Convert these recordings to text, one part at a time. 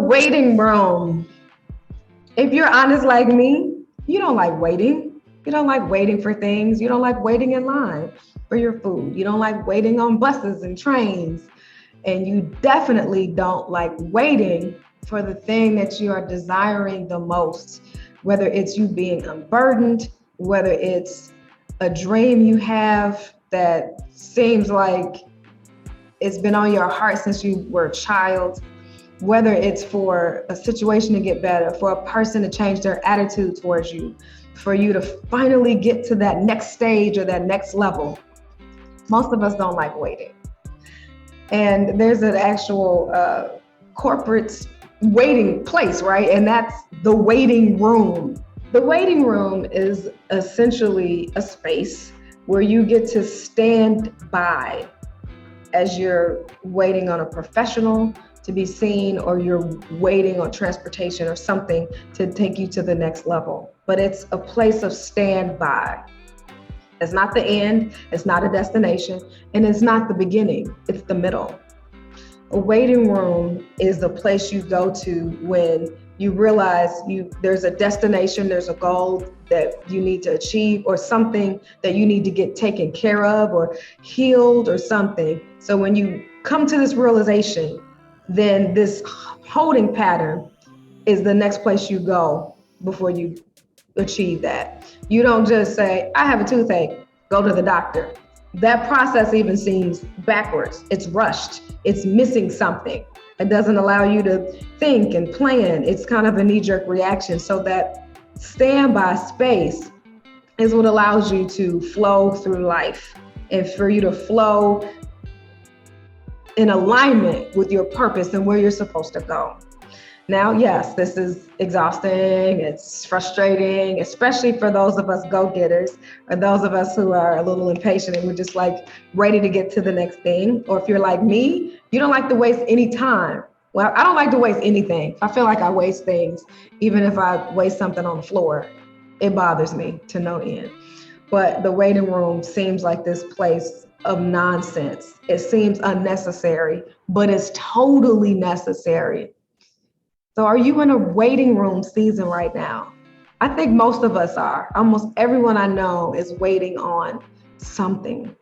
waiting room. If you're honest like me, you don't like waiting. You don't like waiting for things. You don't like waiting in line for your food. You don't like waiting on buses and trains. And you definitely don't like waiting for the thing that you are desiring the most, whether it's you being unburdened, whether it's a dream you have that seems like it's been on your heart since you were a child, whether it's for a situation to get better, for a person to change their attitude towards you, for you to finally get to that next stage or that next level. Most of us don't like waiting. And there's an actual corporate waiting place, right? And that's the waiting room. The waiting room is essentially a space where you get to stand by as you're waiting on a professional to be seen, or you're waiting on transportation or something to take you to the next level. But it's a place of standby. It's not the end, it's not a destination, and it's not the beginning, it's the middle. A waiting room is the place you go to when you realize there's a destination, there's a goal that you need to achieve, or something that you need to get taken care of or healed or something. So when you come to this realization, then this holding pattern is the next place you go before you achieve that. You don't just say, I have a toothache, go to the doctor. That process even seems backwards. It's rushed. It's missing something. It doesn't allow you to think and plan. It's kind of a knee-jerk reaction. So that standby space is what allows you to flow through life, and for you to flow in alignment with your purpose and where you're supposed to go. Now, yes, this is exhausting, it's frustrating, especially for those of us go-getters, or those of us who are a little impatient and we're just like ready to get to the next thing. Or if you're like me, you don't like to waste any time. Well, I don't like to waste anything. I feel like I waste things. Even if I waste something on the floor, it bothers me to no end. But the waiting room seems like this place of nonsense. It seems unnecessary, but it's totally necessary. So are you in a waiting room season right now? I think most of us are. Almost everyone I know is waiting on something.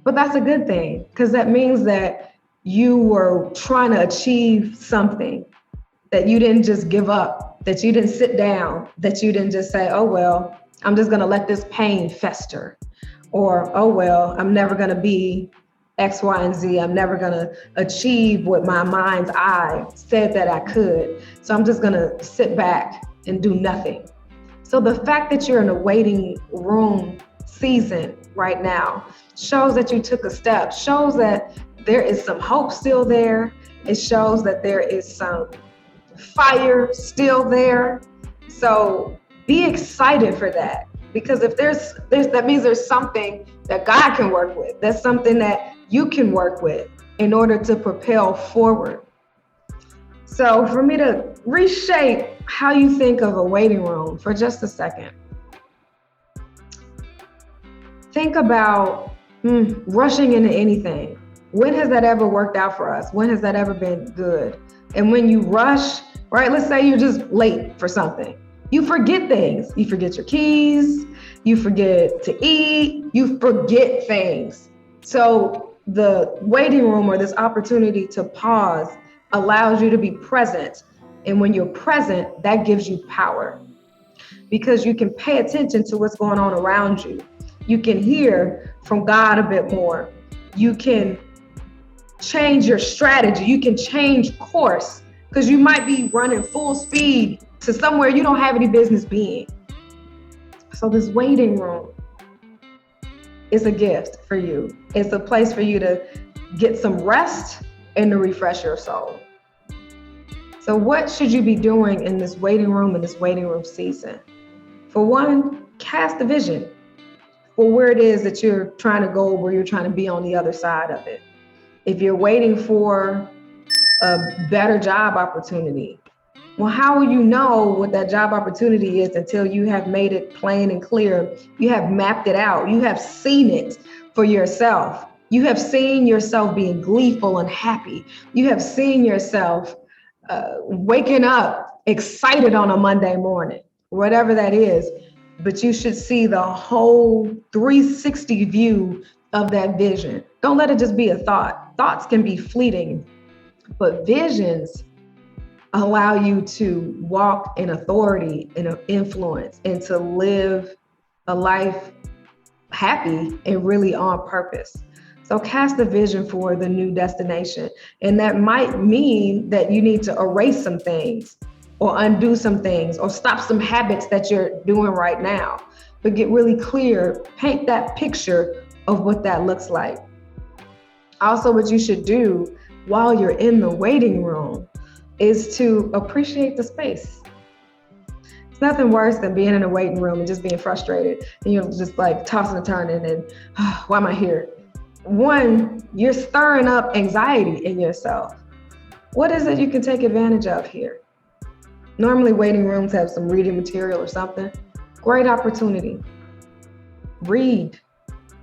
But that's a good thing, because that means that you were trying to achieve something, that you didn't just give up, that you didn't sit down, that you didn't just say, oh, well, I'm just going to let this pain fester. Or, oh, well, I'm never going to be X, Y, and Z. I'm never going to achieve what my mind's eye said that I could. So I'm just going to sit back and do nothing. So the fact that you're in a waiting room season right now shows that you took a step, shows that there is some hope still there. It shows that there is some fire still there. So be excited for that, because if there's that means there's something that God can work with. That's something that you can work with in order to propel forward. So for me to reshape how you think of a waiting room for just a second, think about rushing into anything. When has that ever worked out for us? When has that ever been good? And when you rush, right, let's say you're just late for something. You forget things. You forget your keys. You forget to eat. You forget things. So the waiting room, or this opportunity to pause, allows you to be present. And when you're present, that gives you power, because you can pay attention to what's going on around you. You can hear from God a bit more. You can change your strategy. You can change course, because you might be running full speed to somewhere you don't have any business being. So this waiting room is a gift for you. It's a place for you to get some rest and to refresh your soul. So what should you be doing in this waiting room, in this waiting room season? For one, cast a vision for where it is that you're trying to go, where you're trying to be on the other side of it. If you're waiting for a better job opportunity, well, how will you know what that job opportunity is until you have made it plain and clear? You have mapped it out. You have seen it for yourself. You have seen yourself being gleeful and happy. You have seen yourself waking up excited on a Monday morning, whatever that is. But you should see the whole 360 view of that vision. Don't let it just be a thought. Thoughts can be fleeting, but visions allow you to walk in authority and influence and to live a life happy and really on purpose. So cast a vision for the new destination. And that might mean that you need to erase some things or undo some things or stop some habits that you're doing right now. But get really clear, paint that picture of what that looks like. Also, what you should do while you're in the waiting room is to appreciate the space. It's nothing worse than being in a waiting room and just being frustrated and you're just like tossing and turning and why am I here? One, you're stirring up anxiety in yourself. What is it you can take advantage of here? Normally waiting rooms have some reading material or something. Great opportunity. Read,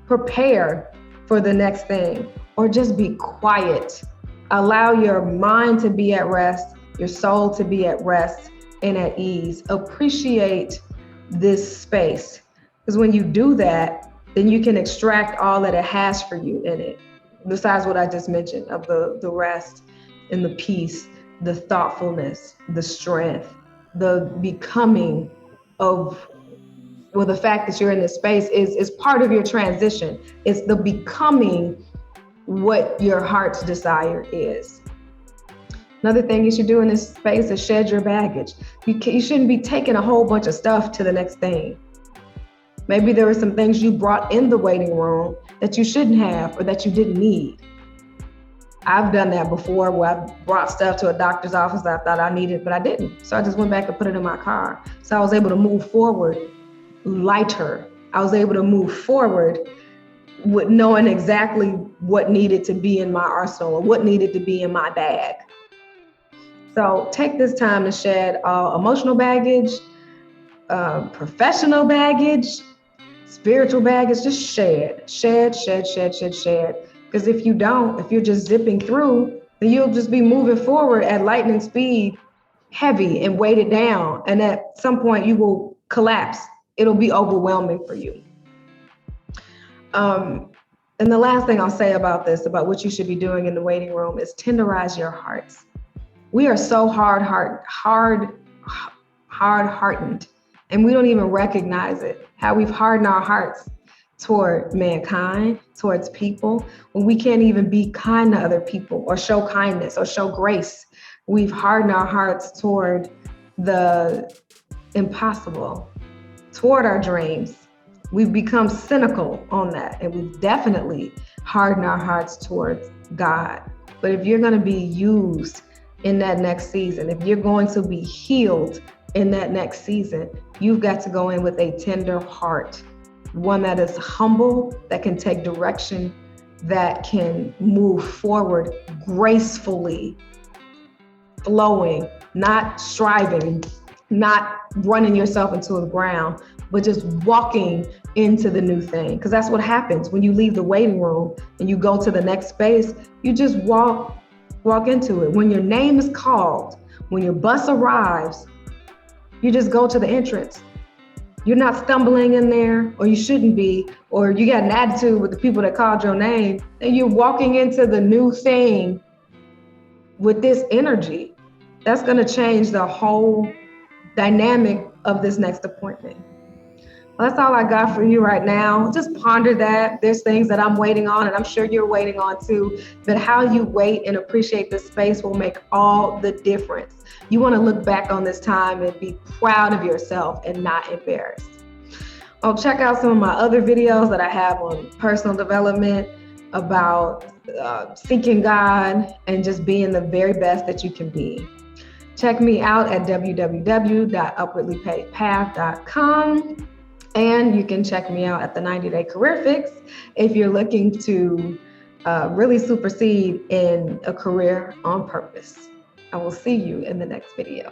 prepare for the next thing, or just be quiet. Allow your mind to be at rest, your soul to be at rest and at ease. Appreciate this space. Because when you do that, then you can extract all that it has for you in it. Besides what I just mentioned of the rest and the peace, the thoughtfulness, the strength, the becoming of, well, the fact that you're in this space is part of your transition. It's the becoming what your heart's desire is. Another thing you should do in this space is shed your baggage. You shouldn't be taking a whole bunch of stuff to the next thing. Maybe there were some things you brought in the waiting room that you shouldn't have or that you didn't need. I've done that before where I brought stuff to a doctor's office that I thought I needed, but I didn't. So I just went back and put it in my car. So I was able to move forward lighter. I was able to move forward with knowing exactly what needed to be in my arsenal or what needed to be in my bag. So take this time to shed all emotional baggage, professional baggage, spiritual baggage, just shed. Because if you don't, if you're just zipping through, then you'll just be moving forward at lightning speed, heavy and weighted down. And at some point you will collapse. It'll be overwhelming for you. And the last thing I'll say about this, about what you should be doing in the waiting room, is tenderize your hearts. We are so hard-hardened, and we don't even recognize it, how we've hardened our hearts toward mankind, towards people, when we can't even be kind to other people or show kindness or show grace. We've hardened our hearts toward the impossible, toward our dreams. We've become cynical on that, and we've definitely hardened our hearts towards God. But if you're going to be used in that next season, if you're going to be healed in that next season, you've got to go in with a tender heart, one that is humble, that can take direction, that can move forward gracefully, flowing, not striving, not running yourself into the ground, but just walking into the new thing. Because that's what happens when you leave the waiting room and you go to the next space. You just walk into it. When your name is called, when your bus arrives, you just go to the entrance. You're not stumbling in there, or you shouldn't be, or you got an attitude with the people that called your name, and you're walking into the new thing with this energy. That's going to change the whole dynamic of this next appointment. Well, that's all I got for you right now. Just ponder that. There's things that I'm waiting on, and I'm sure you're waiting on too. But how you wait and appreciate the space will make all the difference. You want to look back on this time and be proud of yourself and not embarrassed. Oh, check out some of my other videos that I have on personal development about seeking God and just being the very best that you can be. Check me out at www.upwardlypavedpath.com. And you can check me out at the 90-Day Career Fix if you're looking to really supersede in a career on purpose. I will see you in the next video.